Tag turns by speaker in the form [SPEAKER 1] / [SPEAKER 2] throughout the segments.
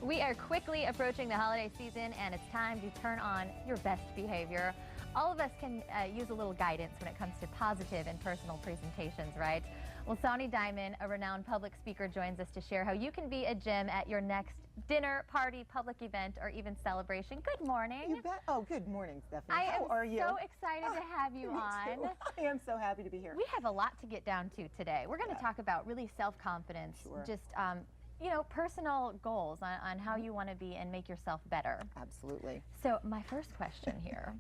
[SPEAKER 1] We are quickly approaching the holiday season, and it's time to turn on your best behavior. All of us can use a little guidance when it comes to positive and personal presentations, right? Well, Soni Dimond, a renowned public speaker, joins us to share how you can be a gem at your next dinner, party, public event, or even celebration. Good morning.
[SPEAKER 2] You bet. Oh, good morning, Stephanie. How are you?
[SPEAKER 1] I am so excited to have you
[SPEAKER 2] Me
[SPEAKER 1] on.
[SPEAKER 2] too. I am so happy to be here.
[SPEAKER 1] We have a lot to get down to today. We're going to talk about really self-confidence, just you know, personal goals on how you want to be and make yourself better.
[SPEAKER 2] Absolutely.
[SPEAKER 1] So my first question here,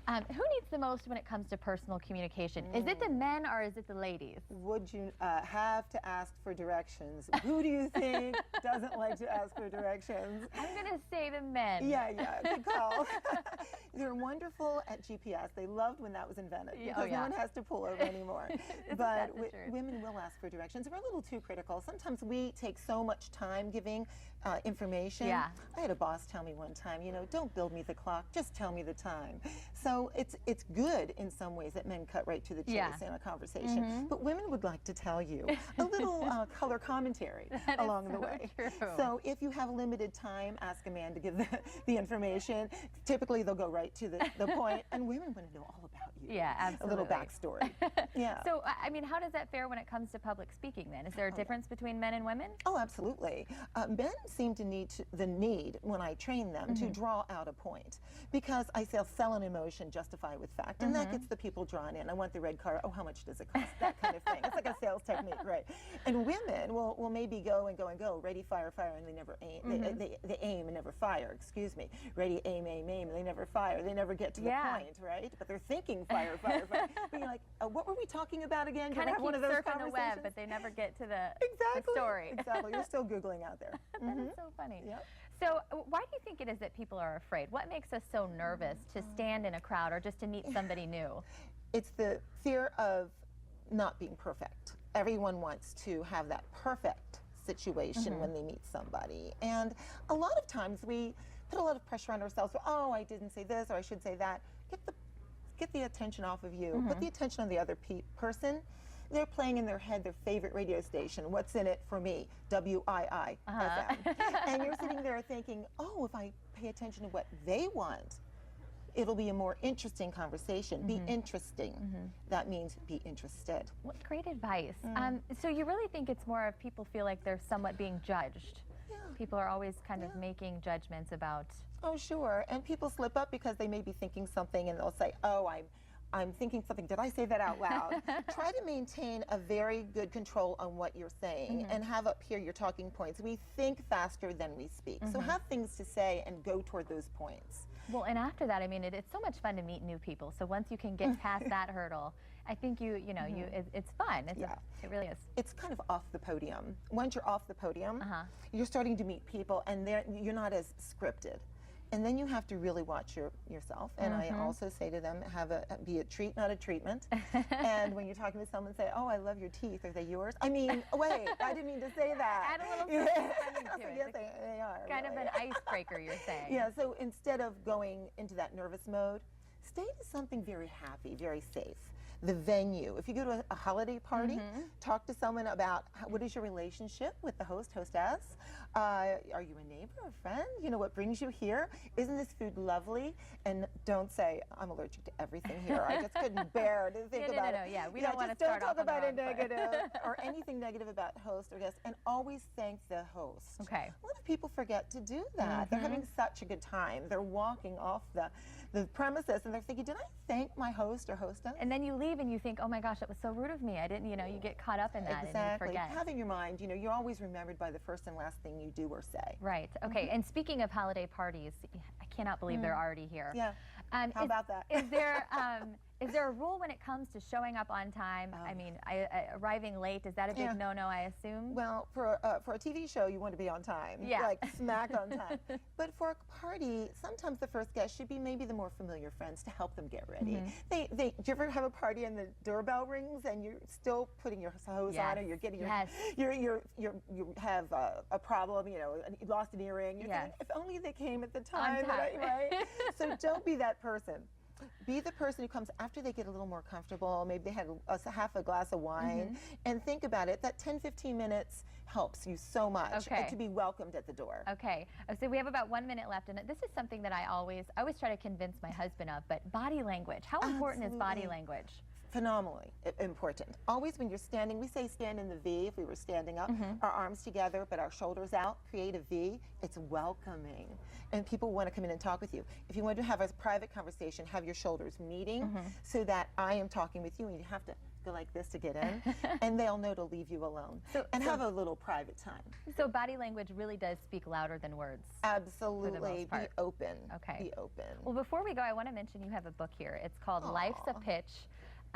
[SPEAKER 1] who needs the most when it comes to personal communication? Is it the men or is it the ladies?
[SPEAKER 2] Would you have to ask for directions? Who do you think doesn't like to ask for directions?
[SPEAKER 1] I'm going to say the men.
[SPEAKER 2] Yeah, good call. They're wonderful at GPS. They loved when that was invented because no one has to pull over anymore. But women will ask for directions. We're a little too critical. Sometimes we take so much time giving information.
[SPEAKER 1] Yeah.
[SPEAKER 2] I had a boss tell me one time, you know, don't build me the clock, just tell me the time. So it's good in some ways that men cut right to the chase in a conversation. But women would like to tell you a little color commentary along the way.
[SPEAKER 1] True.
[SPEAKER 2] So if you have limited time, ask a man to give the information. Typically they'll go right to the point, and women want to know all about you.
[SPEAKER 1] Yeah, absolutely.
[SPEAKER 2] A little backstory. Yeah.
[SPEAKER 1] So, I mean, how does that fare when it comes to public speaking then? Is there a difference between men and women?
[SPEAKER 2] Oh, absolutely. Men seem to need when I train them to draw out a point, because I sell an emotion, justify with fact, and that gets the people drawn in. I want the red car. Oh, how much does it cost? That kind of thing. It's like a sales technique, right? And women will maybe go and go, ready, fire, fire, and they never aim. They aim and never fire. Excuse me. Ready, aim, aim, aim, and they never fire. They never get to the point, right? But they're thinking fire, fire, fire. But you're like, what were we talking about again?
[SPEAKER 1] Kind of keep
[SPEAKER 2] one of those
[SPEAKER 1] surfing the web, but they never get to the story.
[SPEAKER 2] Exactly. You're still Googling out there.
[SPEAKER 1] That is so funny.
[SPEAKER 2] Yep.
[SPEAKER 1] So why do you think it is that people are afraid? What makes us so nervous to stand in a crowd or just to meet somebody new?
[SPEAKER 2] It's the fear of not being perfect. Everyone wants to have that perfect situation when they meet somebody. And a lot of times we put a lot of pressure on ourselves. Oh, I didn't say this, or I should say that. Get the attention off of you. Put the attention on the other person. They're playing in their head their favorite radio station. What's in it for me? WII FM. And you're sitting there thinking, oh, if I pay attention to what they want, it'll be a more interesting conversation. Be interesting. That means be interested.
[SPEAKER 1] What great advice. So you really think it's more of people feel like they're somewhat being judged?
[SPEAKER 2] Yeah.
[SPEAKER 1] People are always kind of making judgments about...
[SPEAKER 2] Oh, sure. And people slip up because they may be thinking something and they'll say, oh, I'm thinking something. Did I say that out loud? Try to maintain a very good control on what you're saying and have up here your talking points. We think faster than we speak. So have things to say and go toward those points.
[SPEAKER 1] Well, and after that, I mean, it's so much fun to meet new people. So once you can get past that hurdle, I think it's fun. It really is. It's
[SPEAKER 2] kind of off the podium. Once you're off the podium, you're starting to meet people, and you're not as scripted. And then you have to really watch yourself. And I also say to them, be a treat, not a treatment. And when you're talking to someone, say, oh, I love your teeth. Are they yours? I mean, wait, I didn't mean to say that.
[SPEAKER 1] Add a little something to it.
[SPEAKER 2] Yes, they are.
[SPEAKER 1] Kind of an icebreaker, you're saying.
[SPEAKER 2] Yeah, so instead of going into that nervous mode, stay to something very happy, very safe. The venue. If you go to a holiday party, talk to someone about what is your relationship with the host, hostess. Are you a neighbor, a friend? You know, what brings you here? Isn't this food lovely? And don't say, I'm allergic to everything here. I just couldn't bear to think about it.
[SPEAKER 1] Yeah, we don't want to start off
[SPEAKER 2] Don't talk about it negative or anything negative about host or guest, and always thank the host.
[SPEAKER 1] Okay.
[SPEAKER 2] A lot of people forget to do that. They're having such a good time. They're walking off the premises and they're thinking, did I thank my host or hostess?
[SPEAKER 1] And then you leave and you think, oh my gosh, that was so rude of me. I didn't, you get caught up in that and you forget.
[SPEAKER 2] Have in your mind, you're always remembered by the first and last thing you do or say.
[SPEAKER 1] Right. Okay. And speaking of holiday parties, I cannot believe they're already here.
[SPEAKER 2] Yeah. How about that?
[SPEAKER 1] Is there a rule when it comes to showing up on time? I mean, arriving late, is that a big no-no, I assume?
[SPEAKER 2] Well, for a TV show, you want to be on time.
[SPEAKER 1] Yeah.
[SPEAKER 2] Like smack on time. But for a party, sometimes the first guest should be maybe the more familiar friends to help them get ready. Do you ever have a party and the doorbell rings and you're still putting your hose on, or you're getting you have a problem, you lost an earring. You're thinking, if only they came at the time. Right? So don't be that person. Be the person who comes after they get a little more comfortable. Maybe they had half a glass of wine, and think about it. That 10-15 minutes helps you so much to be welcomed at the door.
[SPEAKER 1] Okay, so we have about 1 minute left, and this is something that I always try to convince my husband of, but body language. How important is body language?
[SPEAKER 2] Phenomenally important. Always when you're standing, we say stand in the V if we were standing up, our arms together but our shoulders out, create a V. It's welcoming. And people want to come in and talk with you. If you want to have a private conversation, have your shoulders meeting so that I am talking with you and you have to go like this to get in, and they'll know to leave you alone. And have a little private time.
[SPEAKER 1] So body language really does speak louder than words.
[SPEAKER 2] Absolutely. Be open.
[SPEAKER 1] Okay.
[SPEAKER 2] Be open.
[SPEAKER 1] Well, before we go, I want to mention you have a book here. It's called Life's a Pitch.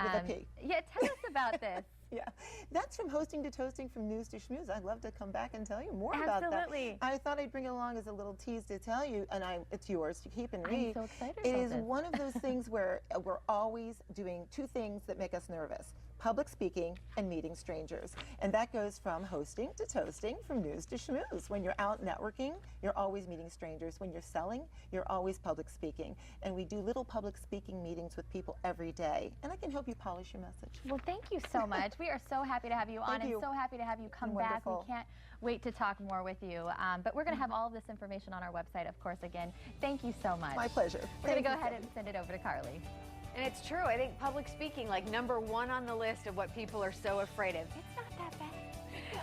[SPEAKER 2] With a P.
[SPEAKER 1] Yeah, tell us about this.
[SPEAKER 2] Yeah, that's from hosting to toasting, from news to schmooze. I'd love to come back and tell you more about that.
[SPEAKER 1] Absolutely.
[SPEAKER 2] I thought I'd bring it along as a little tease to tell you, and it's yours to keep and read.
[SPEAKER 1] I'm so excited
[SPEAKER 2] It
[SPEAKER 1] about
[SPEAKER 2] is
[SPEAKER 1] this.
[SPEAKER 2] one of those things where we're always doing two things that make us nervous: public speaking and meeting strangers. And that goes from hosting to toasting, from news to schmooze. When you're out networking, you're always meeting strangers. When you're selling, you're always public speaking. And we do little public speaking meetings with people every day. And I can help you polish your message.
[SPEAKER 1] Well, thank you so much. We are so happy to have you on, and so happy to have you come back. We can't wait to talk more with you. But we're going to have all of this information on our website, of course. Again, thank you so much.
[SPEAKER 2] My pleasure.
[SPEAKER 1] We're going to go ahead and send it over to Carly.
[SPEAKER 3] And it's true. I think public speaking, like #1 on the list of what people are so afraid of. It's not that bad.